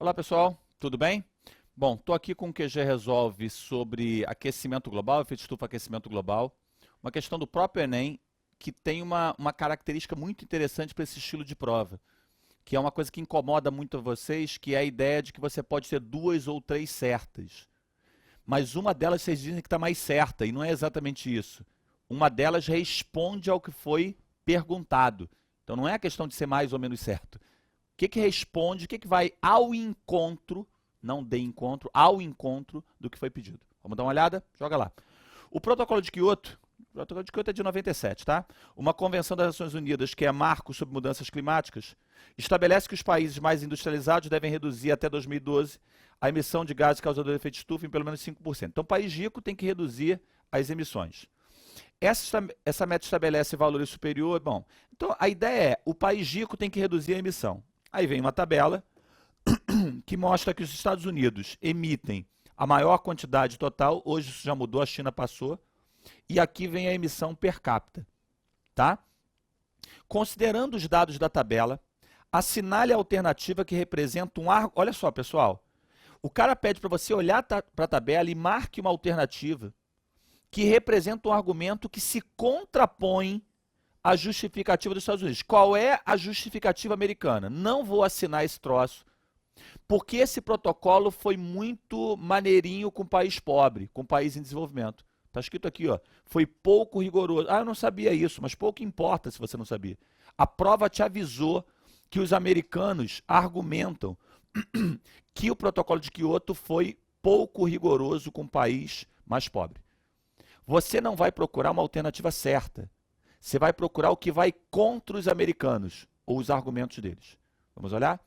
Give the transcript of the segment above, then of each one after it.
Olá pessoal, tudo bem? Bom, estou aqui com o QG Resolve sobre aquecimento global, efeito estufa aquecimento global. Uma questão do próprio Enem que tem uma característica muito interessante para esse estilo de prova, que é uma coisa que incomoda muito a vocês, que é a ideia de que você pode ter duas ou três certas. Mas uma delas vocês dizem que está mais certa, e não é exatamente isso. Uma delas responde ao que foi perguntado. Então não é a questão de ser mais ou menos certo. O que responde, o que vai ao encontro, não de encontro, ao encontro do que foi pedido. Vamos dar uma olhada? Joga lá. O protocolo de Kyoto é de 97, tá? Uma convenção das Nações Unidas, que é marco sobre mudanças climáticas, estabelece que os países mais industrializados devem reduzir até 2012 a emissão de gases causadores de efeito estufa em pelo menos 5%. Então, o país rico tem que reduzir as emissões. Essa meta estabelece valores superiores. Bom, então a ideia é, o país rico tem que reduzir a emissão. Aí vem uma tabela que mostra que os Estados Unidos emitem a maior quantidade total, hoje isso já mudou, a China passou, e aqui vem a emissão per capita, tá? Considerando os dados da tabela, assinale a alternativa que representa um argumento. Olha só, pessoal, o cara pede para você olhar para a tabela e marque uma alternativa que representa um argumento que se contrapõe à justificativa dos Estados Unidos. Qual é a justificativa americana? Não vou assinar esse troço, porque esse protocolo foi muito maneirinho com o país pobre, com o país em desenvolvimento. Está escrito aqui, ó, foi pouco rigoroso. Ah, eu não sabia isso, mas pouco importa se você não sabia. A prova te avisou que os americanos argumentam que o protocolo de Kyoto foi pouco rigoroso com o país mais pobre. Você não vai procurar uma alternativa certa. Você vai procurar o que vai contra os americanos, ou os argumentos deles. Vamos olhar?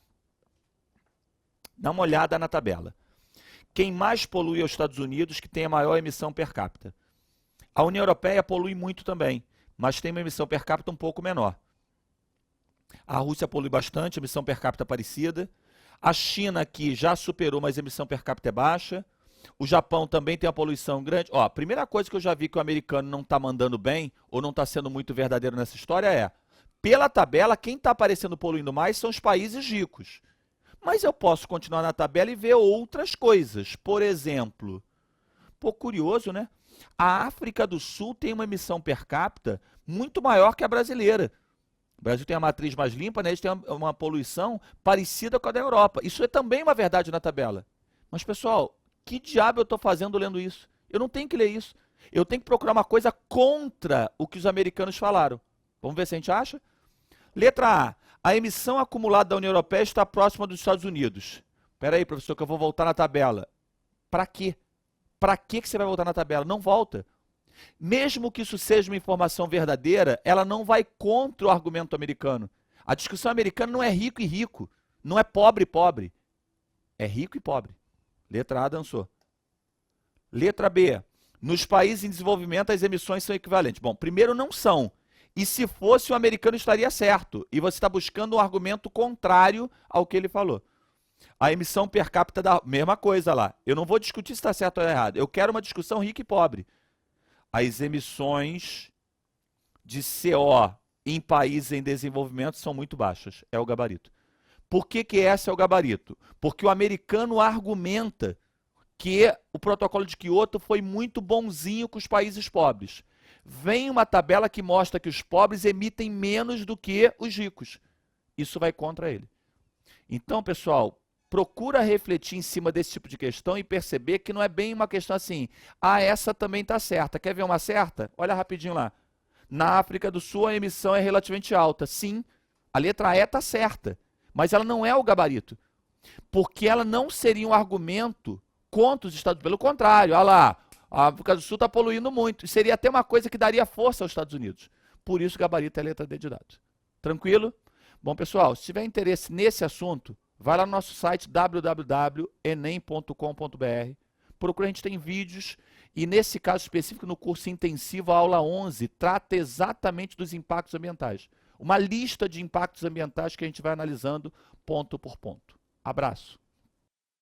Dá uma olhada na tabela. Quem mais polui é os Estados Unidos, que tem a maior emissão per capita. A União Europeia polui muito também, mas tem uma emissão per capita um pouco menor. A Rússia polui bastante, emissão per capita parecida. A China aqui já superou, mas a emissão per capita é baixa. O Japão também tem uma poluição grande. Ó, a primeira coisa que eu já vi que o americano não está mandando bem, ou não está sendo muito verdadeiro nessa história é, pela tabela, quem está aparecendo poluindo mais são os países ricos. Mas eu posso continuar na tabela e ver outras coisas. Por exemplo, pô, curioso, né? A África do Sul tem uma emissão per capita muito maior que a brasileira. O Brasil tem a matriz mais limpa, né? Eles têm uma poluição parecida com a da Europa. Isso é também uma verdade na tabela. Mas, pessoal, que diabo eu estou fazendo lendo isso? Eu não tenho que ler isso. Eu tenho que procurar uma coisa contra o que os americanos falaram. Vamos ver se a gente acha? Letra A. A emissão acumulada da União Europeia está próxima dos Estados Unidos. Espera aí, professor, que eu vou voltar na tabela. Para quê? Para que você vai voltar na tabela? Não volta. Mesmo que isso seja uma informação verdadeira, ela não vai contra o argumento americano. A discussão americana não é rico e rico. Não é pobre e pobre. É rico e pobre. Letra A dançou. Letra B. Nos países em desenvolvimento, as emissões são equivalentes. Bom, primeiro não são. E se fosse, o americano estaria certo. E você está buscando um argumento contrário ao que ele falou. A emissão per capita da mesma coisa lá. Eu não vou discutir se está certo ou errado. Eu quero uma discussão rica e pobre. As emissões de CO em países em desenvolvimento são muito baixas. É o gabarito. Por que esse é o gabarito? Porque o americano argumenta que o protocolo de Kyoto foi muito bonzinho com os países pobres. Vem uma tabela que mostra que os pobres emitem menos do que os ricos. Isso vai contra ele. Então, pessoal, procura refletir em cima desse tipo de questão e perceber que não é bem uma questão assim, ah, essa também está certa. Quer ver uma certa? Olha rapidinho lá. Na África do Sul, a emissão é relativamente alta. Sim, a letra E está certa, mas ela não é o gabarito. Porque ela não seria um argumento contra os Estados Unidos. Pelo contrário, olha lá, a África do Sul está poluindo muito. Seria até uma coisa que daria força aos Estados Unidos. Por isso, o gabarito é a letra D de dado. Tranquilo? Bom, pessoal, se tiver interesse nesse assunto, vai lá no nosso site www.enem.com.br. Procura, a gente tem vídeos. E nesse caso específico, no curso intensivo, a aula 11, trata exatamente dos impactos ambientais. Uma lista de impactos ambientais que a gente vai analisando ponto por ponto. Abraço.